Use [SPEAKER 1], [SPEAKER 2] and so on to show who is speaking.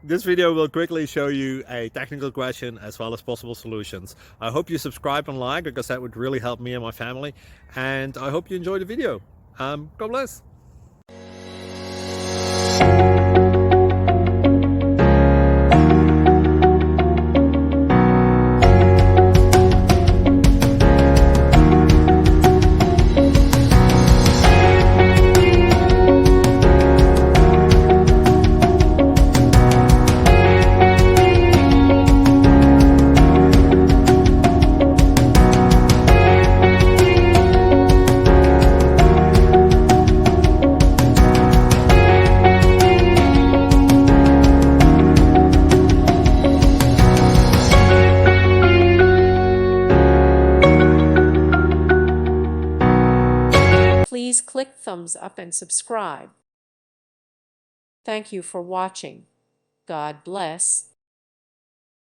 [SPEAKER 1] This video will quickly show you a technical question as well as possible solutions. I hope you subscribe and like, because that would really help me and my family. And I hope you enjoy the video. God bless.
[SPEAKER 2] Please click thumbs up and subscribe. Thank you for watching. God bless.